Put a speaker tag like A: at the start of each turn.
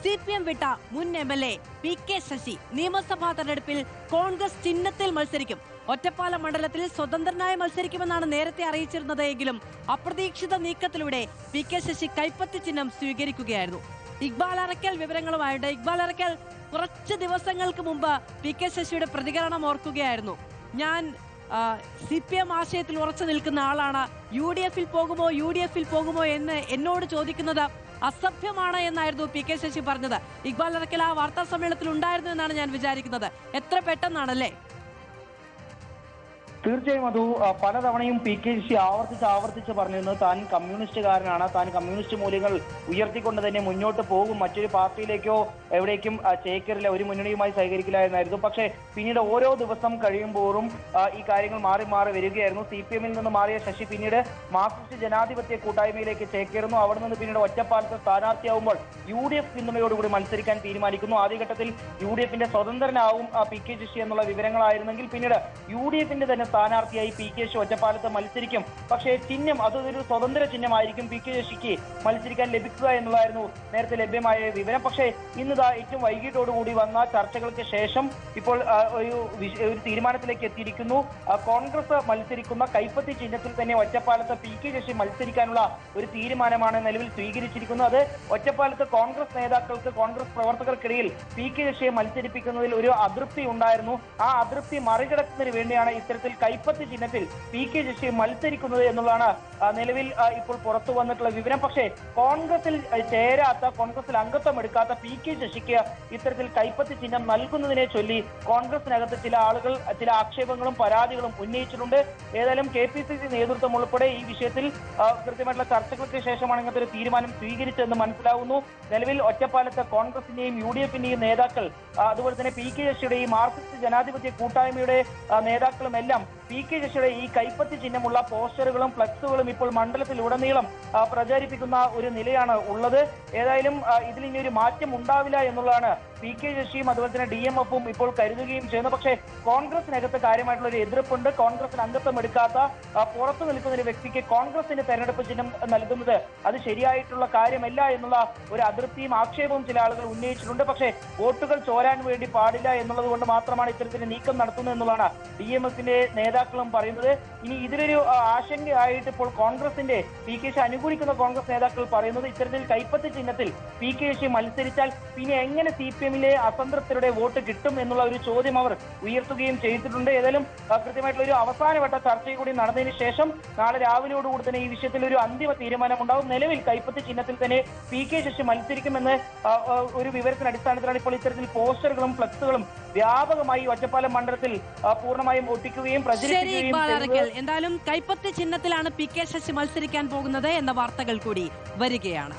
A: CPM വിട്ട മുൻ MLA PK Sasi നിയമസഭാ തെരഞ്ഞെടുപ്പിൽ കോൺഗ്രസ് ചിഹ്നത്തിൽ മത്സരിക്കും. ഒറ്റപ്പാലം മണ്ഡലത്തിൽ സ്വതന്ത്രനായി മത്സരിക്കുമെന്നാണ് നേരത്തെ അറിയിച്ചിരുന്നത്. എങ്കിലും അപ്രതീക്ഷിത നീക്കത്തിലൂടെ PK ശശി കൈപ്പത്തി ചിഹ്നം സ്വീകരിക്കുകയായിരുന്നു. ഇക്ബാൽ അറക്കൽ വിവരങ്ങളുമായിട്ട്. ഇക്ബാൽ അറക്കൽ, കുറച്ച് ദിവസങ്ങൾക്ക് മുമ്പ് PK ശശിയുടെ പ്രതികരണം ഓർക്കുകയായിരുന്നു. ഞാൻ CPM ആശയത്തിൽ ഉറച്ചു നിൽക്കുന്ന ആളാണ്, UDF-ൽ പോകുമോ എന്ന് എന്നോട് ചോദിക്കുന്നത് അസഭ്യമാണ് എന്നായിരുന്നു PK ശശി പറഞ്ഞത്. ഇക്ബാൽ അറക്കൽ ആ വാർത്താ സമ്മേളനത്തിൽ ഉണ്ടായിരുന്നു എന്നാണ് ഞാൻ വിചാരിക്കുന്നത്. എത്ര പെട്ടെന്നാണല്ലേ?
B: തീർച്ചയായും അത് പലതവണയും PK ശശി ആവർത്തിച്ച് പറഞ്ഞിരുന്നത് താൻ കമ്മ്യൂണിസ്റ്റുകാരനാണ്, താൻ കമ്മ്യൂണിസ്റ്റ് മൂല്യങ്ങൾ ഉയർത്തിക്കൊണ്ട് തന്നെ മുന്നോട്ട് പോകും, മറ്റൊരു പാർട്ടിയിലേക്കോ എവിടേക്കും ചേക്കേറില്ല, ഒരു മുന്നണിയുമായി സഹകരിക്കില്ല എന്നായിരുന്നു. പക്ഷേ പിന്നീട് ഓരോ ദിവസം കഴിയുമ്പോഴും ഈ കാര്യങ്ങൾ മാറി വരികയായിരുന്നു. CPM-ൽ നിന്ന് മാറിയ ശശി പിന്നീട് മാർക്സിസ്റ്റ് ജനാധിപത്യ കൂട്ടായ്മയിലേക്ക് ചേക്കേറുന്നു. അവിടെ നിന്ന് പിന്നീട് ഒറ്റപ്പാലത്ത് സ്ഥാനാർത്ഥിയാവുമ്പോൾ UDF പിന്തുണയോടുകൂടി മത്സരിക്കാൻ തീരുമാനിക്കുന്നു. ആദ്യഘട്ടത്തിൽ UDF-ന്റെ സ്വതന്ത്രനാവും PK ശശി എന്നുള്ള വിവരങ്ങളായിരുന്നെങ്കിൽ പിന്നീട് UDF-ന്റെ തന്നെ സ്ഥാനാർത്ഥിയായി PK ശശി ഒറ്റപ്പാലത്ത് മത്സരിക്കും. പക്ഷേ ചിഹ്നം അതൊരു സ്വതന്ത്ര ചിഹ്നമായിരിക്കും PK ശശിക്ക് മത്സരിക്കാൻ ലഭിക്കുക എന്നുള്ളതായിരുന്നു നേരത്തെ ലഭ്യമായ വിവരം. പക്ഷേ ഇന്നിതാ ഏറ്റവും വൈകിട്ടോടുകൂടി വന്ന ചർച്ചകൾക്ക് ശേഷം ഇപ്പോൾ ഒരു തീരുമാനത്തിലേക്ക് എത്തിയിരിക്കുന്നു. കോൺഗ്രസ് മത്സരിക്കുന്ന കൈപ്പത്തി ചിഹ്നത്തിൽ തന്നെ ഒറ്റപ്പാലത്ത് PK ശശി മത്സരിക്കാനുള്ള ഒരു തീരുമാനമാണ് നിലവിൽ സ്വീകരിച്ചിരിക്കുന്നത്. അത് ഒറ്റപ്പാലത്ത് കോൺഗ്രസ് നേതാക്കൾക്ക്, കോൺഗ്രസ് പ്രവർത്തകർക്കിടയിൽ PK ശശിയെ മത്സരിപ്പിക്കുന്നതിൽ ഒരു അതൃപ്തി ഉണ്ടായിരുന്നു. ആ അതൃപ്തി മറികടക്കുന്നതിന് വേണ്ടിയാണ് ഇത്തരത്തിൽ കൈപ്പത്തി ചിഹ്നത്തിൽ PK ശശി മത്സരിക്കുന്നത് എന്നുള്ളതാണ് നിലവിൽ ഇപ്പോൾ പുറത്തു വന്നിട്ടുള്ള വിവരം. പക്ഷേ കോൺഗ്രസിൽ ചേരാത്ത, കോൺഗ്രസിൽ അംഗത്വം എടുക്കാത്ത PK ശശിക്ക് ഇത്തരത്തിൽ കൈപ്പത്തി ചിഹ്നം നൽകുന്നതിനെ ചൊല്ലി കോൺഗ്രസിനകത്ത് ചില ആളുകൾ ചില ആക്ഷേപങ്ങളും പരാതികളും ഉന്നയിച്ചിട്ടുണ്ട്. ഏതായാലും KPCC നേതൃത്വം ഉൾപ്പെടെ ഈ വിഷയത്തിൽ കൃത്യമായിട്ടുള്ള ചർച്ചകൾക്ക് ശേഷമാണ് ഇങ്ങനത്തെ ഒരു തീരുമാനം സ്വീകരിച്ചതെന്ന് മനസ്സിലാവുന്നു. നിലവിൽ ഒറ്റപ്പാലത്ത് കോൺഗ്രസിന്റെയും UDF-ന്റെയും നേതാക്കൾ, അതുപോലെ തന്നെ PK ശശിയുടെയും മാർക്സിസ്റ്റ് ജനാധിപത്യ കൂട്ടായ്മയുടെ നേതാക്കളും എല്ലാം PK ശശിയുടെ ഈ കൈപ്പത്തി ചിഹ്നമുള്ള പോസ്റ്ററുകളും ഫ്ലക്സുകളും ഇപ്പോൾ മണ്ഡലത്തിലുടനീളം പ്രചരിപ്പിക്കുന്ന ഒരു നിലയാണ് ഉള്ളത്. ഏതായാലും ഇതിൽ ഇനി ഒരു മാറ്റം ഉണ്ടാവില്ല എന്നുള്ളതാണ് PK ശശിയും അതുപോലെ തന്നെ DMF-ഉം ഇപ്പോൾ കരുതുകയും ചെയ്യുന്നു. പക്ഷേ കോൺഗ്രസിനകത്ത് കാര്യമായിട്ടുള്ള ഒരു എതിർപ്പുണ്ട്. കോൺഗ്രസിന് അംഗത്വം എടുക്കാത്ത, പുറത്തു നിൽക്കുന്ന ഒരു വ്യക്തിക്ക് കോൺഗ്രസിന്റെ തെരഞ്ഞെടുപ്പ് ചിഹ്നം നൽകുന്നത് അത് ശരിയായിട്ടുള്ള കാര്യമല്ല എന്നുള്ള ഒരു അതൃപ്തിയും ആക്ഷേപവും ചില ആളുകൾ ഉന്നയിച്ചിട്ടുണ്ട്. പക്ഷേ വോട്ടുകൾ ചോരാൻ വേണ്ടി പാടില്ല എന്നുള്ളത് കൊണ്ട് മാത്രമാണ് ഇത്തരത്തിൽ നീക്കം നടത്തുന്നത് എന്നുള്ളതാണ് DMF-ന്റെ നേതാക്കളും പറയുന്നത്. ഇനി ഇതിലൊരു ആശങ്കയായിട്ട് ഇപ്പോൾ കോൺഗ്രസിന്റെ PK ശശി അനുകൂലിക്കുന്ന കോൺഗ്രസ് നേതാക്കൾ പറയുന്നത് ഇത്തരത്തിൽ കൈപ്പത്തി ചിഹ്നത്തിൽ PK ശശി മത്സരിച്ചാൽ പിന്നെ എങ്ങനെ CPM-ലെ അസംതൃപ്തരുടെ വോട്ട് കിട്ടും എന്നുള്ള ഒരു ചോദ്യം അവർ ഉയർത്തുകയും ചെയ്തിട്ടുണ്ട്. ഏതായാലും കൃത്യമായിട്ടുള്ള ഒരു അവസാനവട്ട ചർച്ചയും കൂടി നടന്നതിന് ശേഷം നാളെ രാവിലെയോടുകൂടി തന്നെ ഈ വിഷയത്തിൽ ഒരു അന്തിമ തീരുമാനം ഉണ്ടാവും. നിലവിൽ കൈപ്പത്തി ചിഹ്നത്തിൽ തന്നെ PK ശശി മത്സരിക്കുമെന്ന് ഒരു വിവരത്തിന്റെ അടിസ്ഥാനത്തിലാണ് ഇപ്പോൾ ഇത്തരത്തിൽ പോസ്റ്ററുകളും ഫ്ലക്സുകളും വ്യാപകമായി ഒറ്റപ്പാലം മണ്ഡലത്തിൽ പൂർണ്ണമായും ഒട്ടിക്കുകയും പ്രചരിപ്പിക്കുകയും ചെയ്തത്.
A: എന്തായാലും കൈപ്പത്തി ചിഹ്നത്തിലാണ് PK ശശി മത്സരിക്കാൻ പോകുന്നത് എന്ന വാർത്തകൾ കൂടി വരികയാണ്.